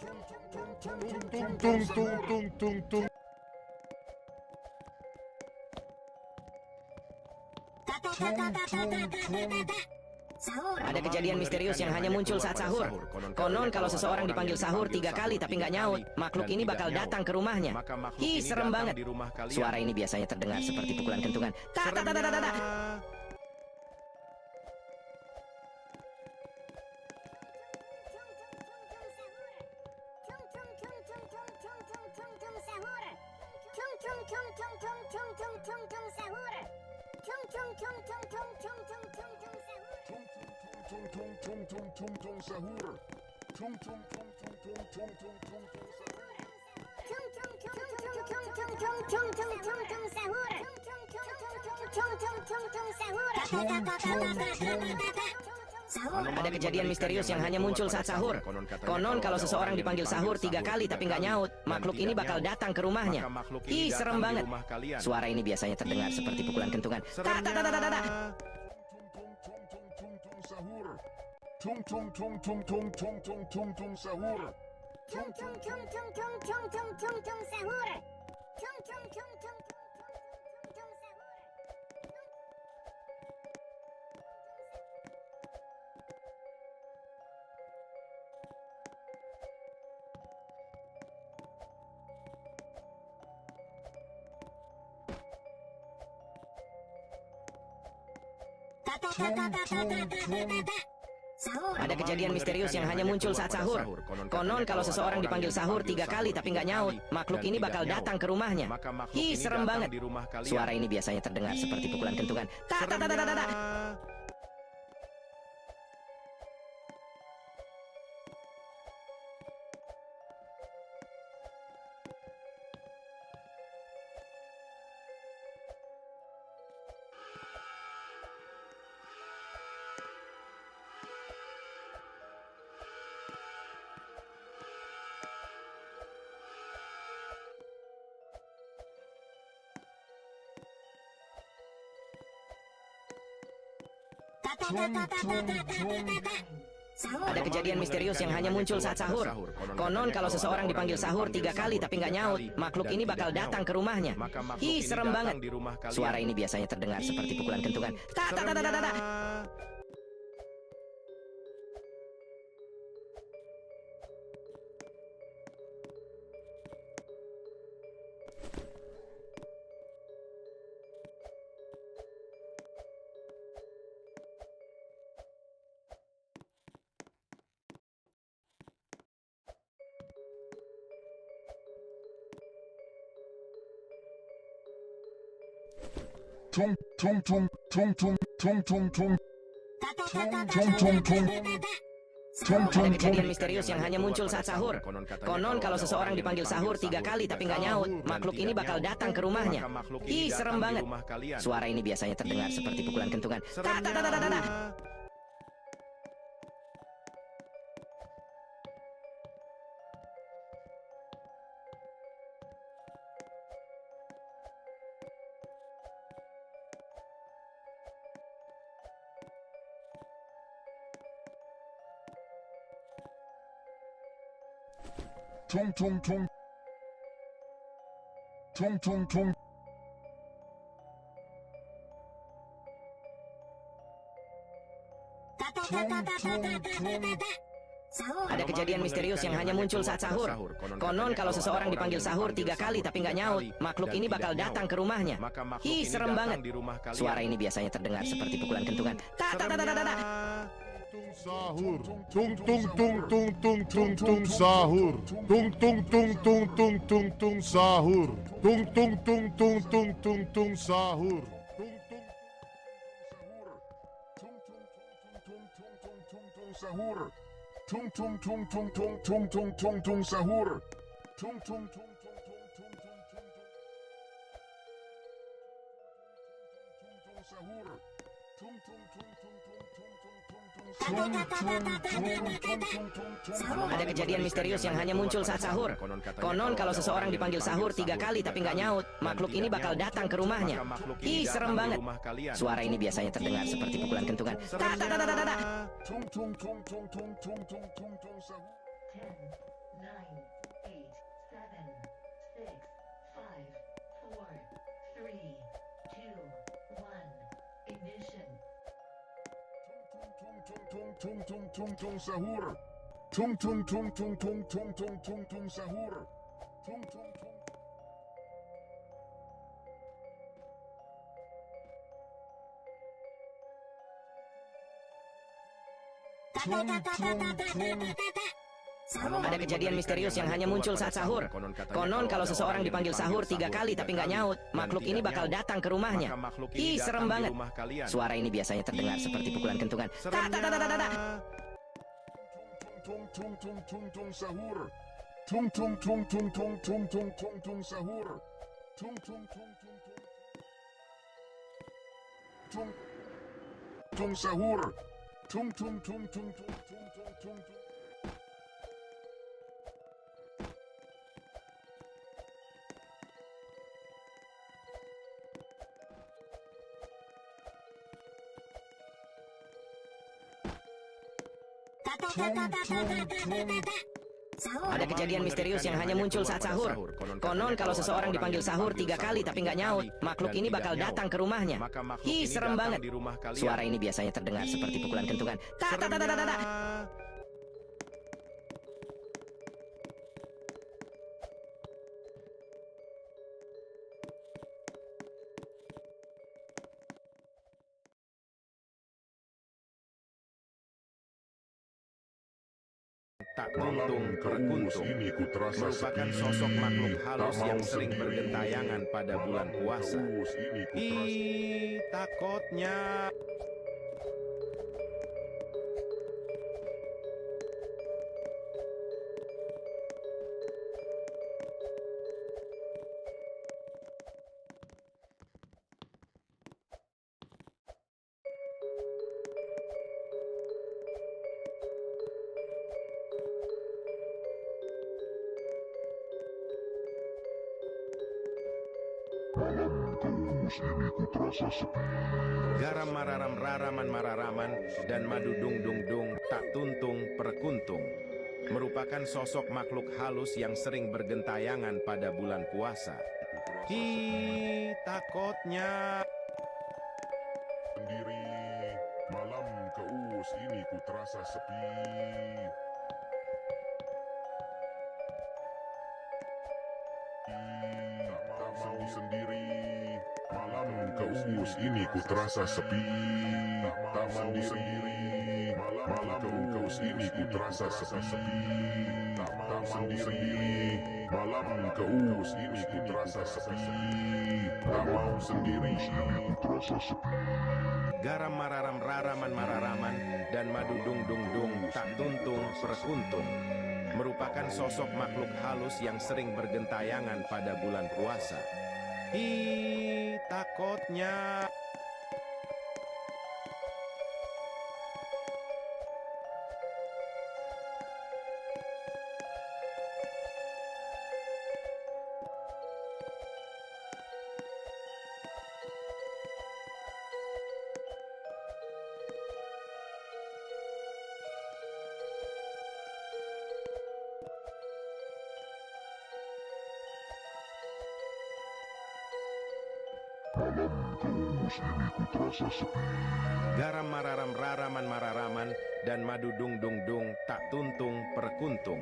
Tung tung tung tung tung. Ada kejadian misterius yang hanya muncul saat sahur. Konon kalau seseorang dipanggil sahur 3 kali tapi nggak nyaut, makhluk ini bakal datang ke rumahnya. Hi, serem banget. Suara ini biasanya terdengar seperti pukulan kentungan. Ta ta ta ta ta ta. Ada kejadian misterius yang hanya muncul saat sahur. Konon kalau seseorang dipanggil sahur 3 kali tapi nggak nyaut, makhluk ini bakal datang ke rumahnya. Hi, serem banget. Suara ini biasanya terdengar seperti pukulan kentungan. Ta ta ta ta ta ta. Ada kejadian misterius yang hanya muncul saat sahur. Konon kalau seseorang dipanggil sahur 3 kali tapi nggak nyaut, makhluk ini bakal datang ke rumahnya. Hi, serem banget. Suara ini biasanya terdengar seperti pukulan kentungan. Ta ta ta ta ta ta. Ada kejadian misterius yang hanya muncul saat sahur. Konon kalau seseorang dipanggil sahur 3 kali tapi nggak nyaut, makhluk ini bakal datang ke rumahnya. Hi, serem banget. Suara ini biasanya terdengar seperti pukulan kentungan. Ta ta ta ta ta ta. Tung tung tung tung tung tung tung tung. Tung tung tung. Ada kejadian misterius yang hanya muncul saat sahur. Konon kalau seseorang dipanggil sahur 3 kali tapi nggak nyaut, makhluk ini bakal datang ke rumahnya. Hi, serem banget. Suara ini biasanya terdengar seperti pukulan kentungan. Ta ta ta ta ta ta. Tung tung tung. Tung tung tung. Ada kejadian misterius yang hanya muncul saat sahur. Konon kalau seseorang dipanggil sahur 3 kali tapi nggak nyaut, makhluk ini bakal datang ke rumahnya. Hi, serem banget. Suara ini biasanya terdengar seperti pukulan kentungan. Ta ta ta ta ta ta. Sahur. Tung tung tung tung tung tung tung sahur. Tung tung tung tung tung tung tung sahur. Tung tung tung tung tung tung tung sahur. Tung tung tung tung tung tung tung tung tung sahur. Tung tung tung tung tung tung tung tung sahur. Tung tung tung tung tung tung Ada kejadian misterius yang hanya muncul saat sahur. Konon kalau seseorang dipanggil sahur 3 kali tapi nggak nyaut, makhluk ini bakal datang ke rumahnya. Hi, serem banget. Suara ini biasanya terdengar seperti pukulan kentungan. Ta ta ta ta ta ta. tung tung tung tung tung tung tung tung tung sahur. Tung tung tung tung sahur. Tung tung tung tung tung tung tung tung tung sahur. Tung tung tung. Ada kejadian misterius yang hanya muncul saat sahur. Konon kalau seseorang dipanggil sahur 3 kali tapi nggak nyaut, makhluk ini bakal datang ke rumahnya. Ih, serem banget. Suara ini biasanya terdengar seperti pukulan kentungan. Tak, tak, tak, tak, tak, tak. Tung tung tung tung tung sahur. Tung tung tung tung tung tung tung tung tung sahur. Tung tung tung tung tung tung sahur. Tung tung tung tung tung tung tung tung. Ada kejadian misterius yang hanya muncul saat sahur. Konon kalau seseorang dipanggil sahur 3 kali tapi nggak nyaut, makhluk ini bakal datang ke rumahnya. Ih, serem banget. Suara ini biasanya terdengar seperti pukulan kentungan. Tak, tak, tak, tak, tak, tak. Tak kuntung berkuntung merupakan sosok makhluk halus yang sering bergentayangan pada bulan puasa. Ih, takutnya. Malam keus ini ku terasa sepi. Garam mararam raraman mararaman dan madu dung dung dung tak tuntung perkuntung merupakan sosok makhluk halus yang sering bergentayangan pada bulan puasa. Ih, takutnya. Sendiri. Malam keus ini ku terasa sepi. Tak mau sendiri. Malam keus ini ku terasa sepi. Tak mau sendiri. Malam keus ini ku terasa sepi. Tak mau sendiri. Malam keus ini ku terasa sepi. Tak mau sendiri. Ini ku terasa sepi. Garam mararam raraman mararaman dan madu dung dung dung tak tuntung perkuntung merupakan sosok makhluk halus yang sering bergentayangan pada bulan puasa. Ih, takutnya. Malam keus ini ku terasa sepi. Garam mararam raraman mararaman dan madu dung dung dung tak tuntung perkuntung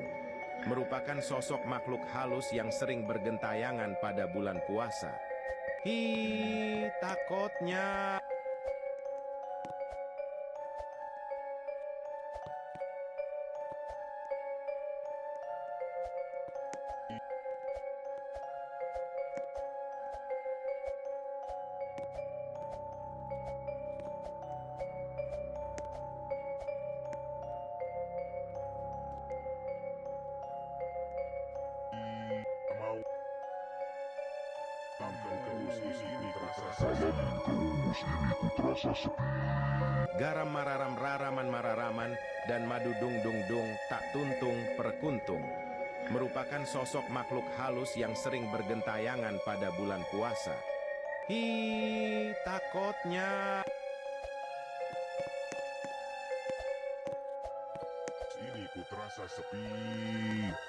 merupakan sosok makhluk halus yang sering bergentayangan pada bulan puasa. Ih, takutnya. Garam mararam raraman mararaman dan madu dung dung dung tak tuntung perkuntung merupakan sosok makhluk halus yang sering bergentayangan pada bulan puasa. Ih, takutnya. Ini ku ku terasa sepi.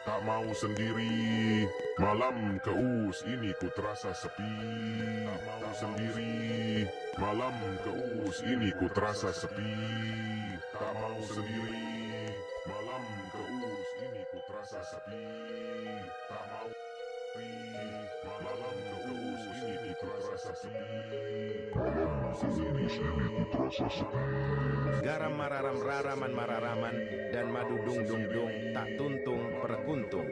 Tak mau sendiri, malam keus ini ku terasa sepi. Tak mau sendiri, malam keus ini ku terasa sepi. Tak mau sendiri, malam keus ini ku terasa sepi. Tak mau malam keus ini ku terasa sepi. Malam sendiri ini ku terasa sepi. Garam mararam raraman mararaman dan madu dung dung dung tak tuntung perkuntung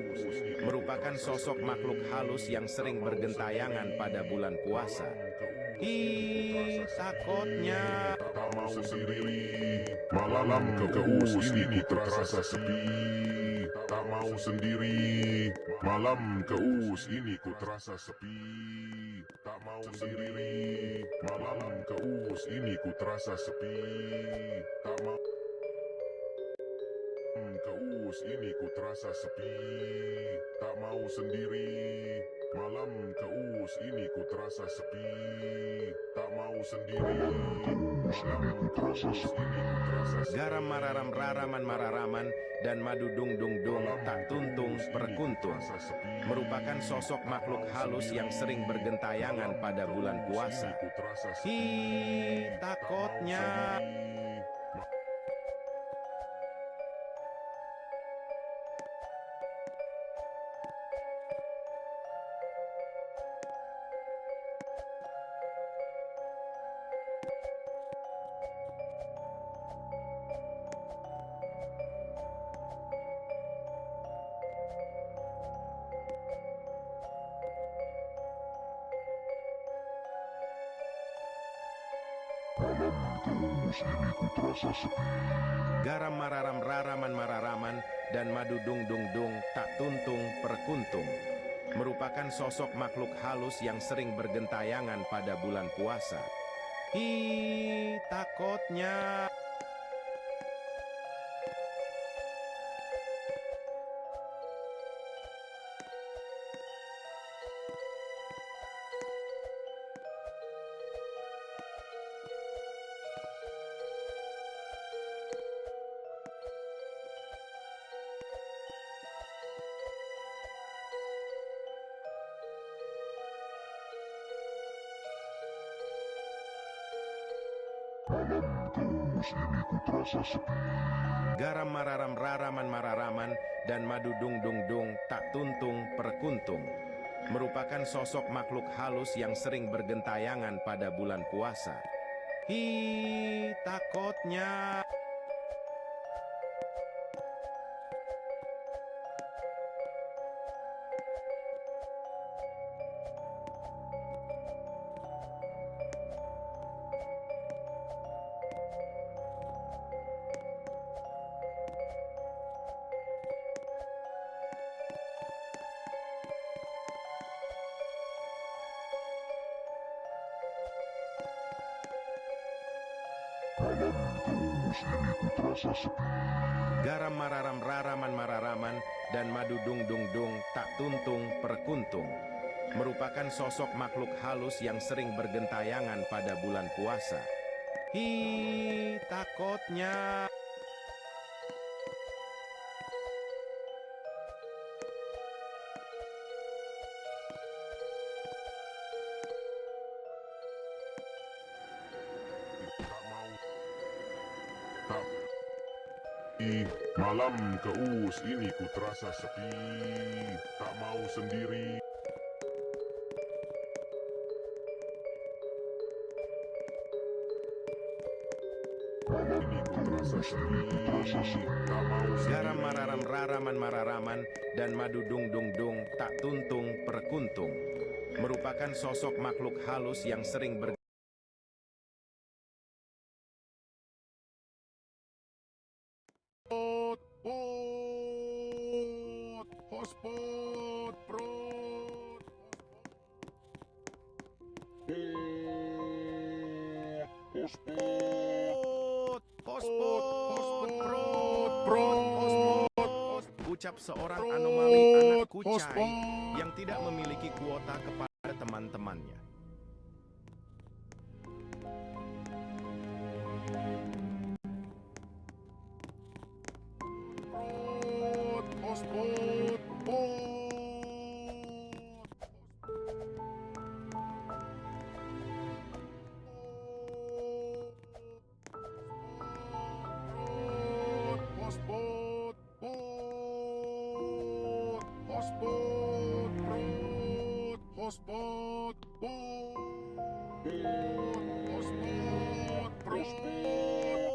merupakan sosok makhluk halus yang sering bergentayangan pada bulan puasa. Ih, takutnya Tak mau sendiri, malam keus ini ku terasa sepi. Tak mau sendiri, malam keus ini ku terasa sepi. Tak mau sendiri, malam keus ini ku terasa sepi. Tak mau keus ini ku terasa sepi. Tak mau sendiri, malam keus ini ku terasa sepi. Tak mau sendiri, malam keus ini ku terasa sepi. garam mararam raraman mararaman dan madu dung dung dung tak tuntung perkuntung merupakan sosok makhluk halus yang sering bergentayangan pada bulan puasa. Ih, takutnya garam mararam raraman mararaman dan madu dung dung dung tak tuntung perkuntung merupakan sosok makhluk halus yang sering bergentayangan pada bulan puasa. Ih, takutnya garam mararam raraman mararaman dan madu dung dung dung tak tuntung perkuntung merupakan sosok makhluk halus yang sering bergentayangan pada bulan puasa. Ih, takutnya garam mararam raraman mararaman dan madu dung dung dung tak tuntung perkuntung merupakan sosok makhluk halus yang sering bergentayangan pada bulan puasa. Ih, takutnya malam keus ini ku terasa sepi. Tak mau sendiri. Malam ini ku terasa sepi. Tak mau garam mararam raraman mararaman dan madu dung dung dung tak tuntung perkuntung merupakan sosok makhluk halus yang sering Hotspot, prot. ucap seorang anomali anak kucai yang tidak memiliki kuota kepada teman-temannya. Hospot, hospot,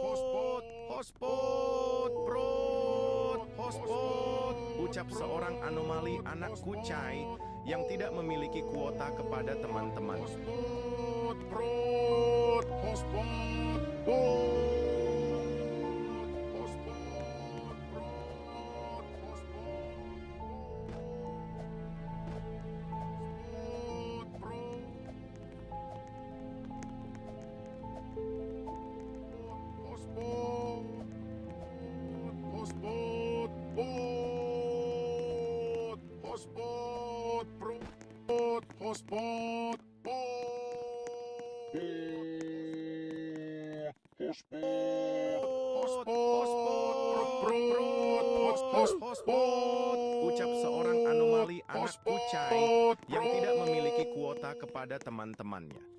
Hospot, hospot, prot, hospot, ucap seorang anomali anak kucai yang tidak memiliki kuota kepada teman-teman. hospot, prot, hospot, Hospot, ucap seorang anomali anak kucai yang tidak memiliki kuota kepada teman-temannya.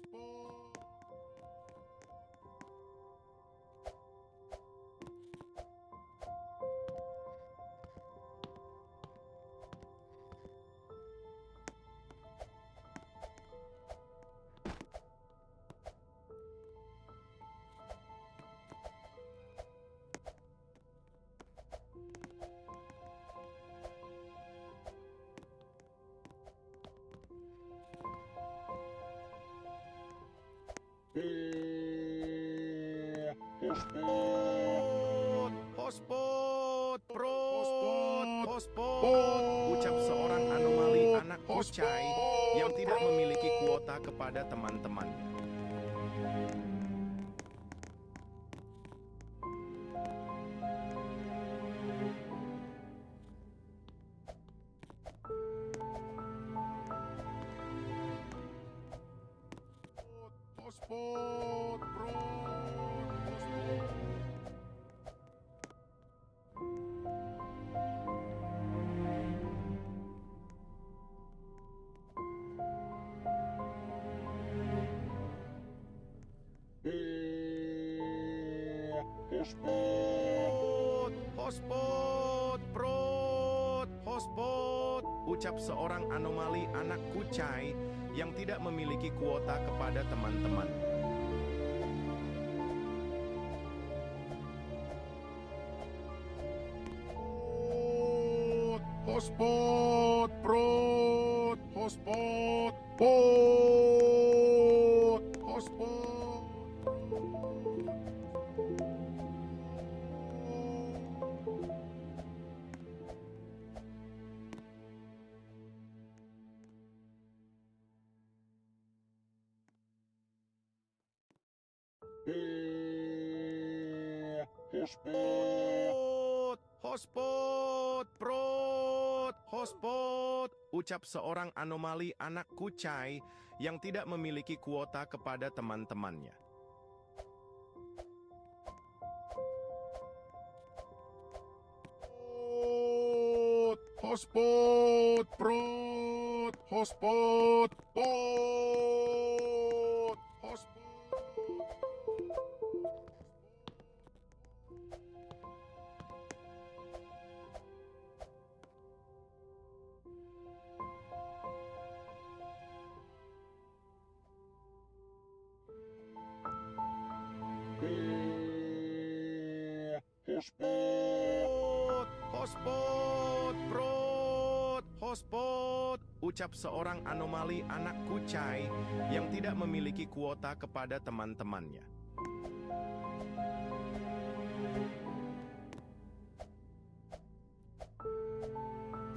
Hospot, prot, hospot, ucap seorang anomali anak kucai yang tidak memiliki kuota kepada teman-temannya. Hospot, Hospot, prot, hospot, ucap seorang anomali anak kucai yang tidak memiliki kuota kepada teman-teman. hospot, prot, hospot, hospot. Hospot, prot, hospot, ucap seorang anomali anak kucai yang tidak memiliki kuota kepada teman-temannya. Hospot, prot, hospot, Hospot, prot, hospot, ucap seorang anomali anak kucai yang tidak memiliki kuota kepada teman-temannya.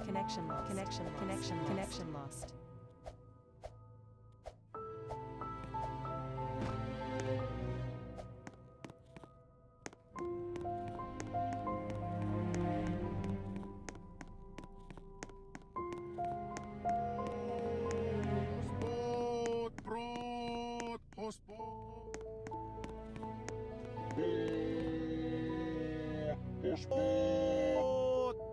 Connection lost. hospot, prot, hospot.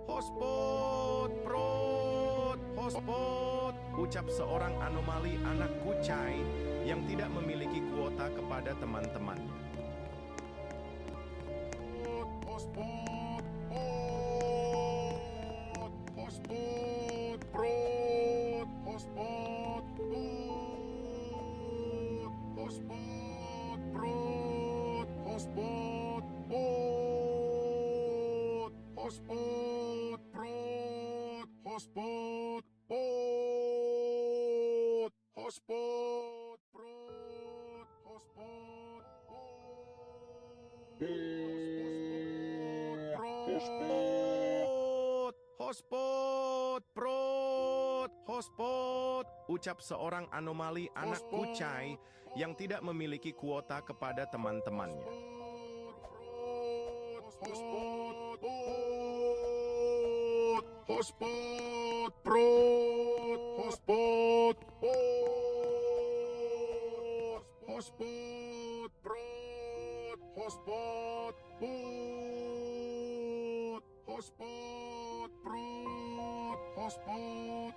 Hospot, prot, hospot, ucap seorang anomali anak kucai yang tidak memiliki kuota kepada teman-temannya. Hospot, hospot, prot, hospot. Hospot, prot, hospot, pot, hospot, prot, hospot, Hospot, prot, hospot, ucap seorang anomali anak kucai yang tidak memiliki kuota kepada teman-temannya. Hospot, prot, hospot, hospot, prot, hospot, hospot, prot, hospot, hospot, prot, hospot,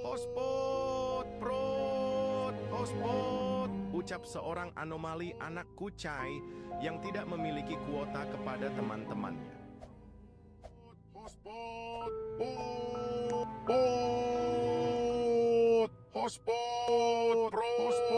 Hospot, prot, hospot, ucap seorang anomali anak kucai yang tidak memiliki kuota kepada teman-temannya. Hospot, hospot, hospot,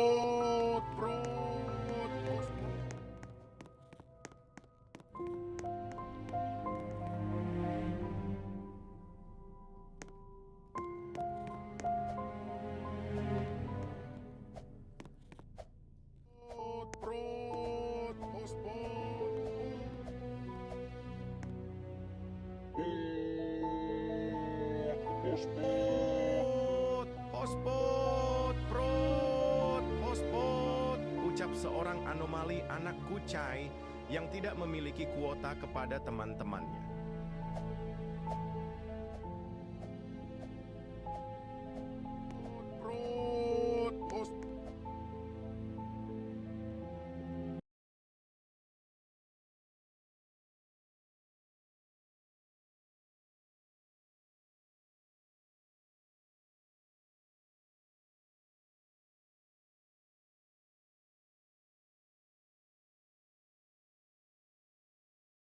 Hospot, prot, hospot, ucap seorang anomali anak kucai yang tidak memiliki kuota kepada teman-temannya.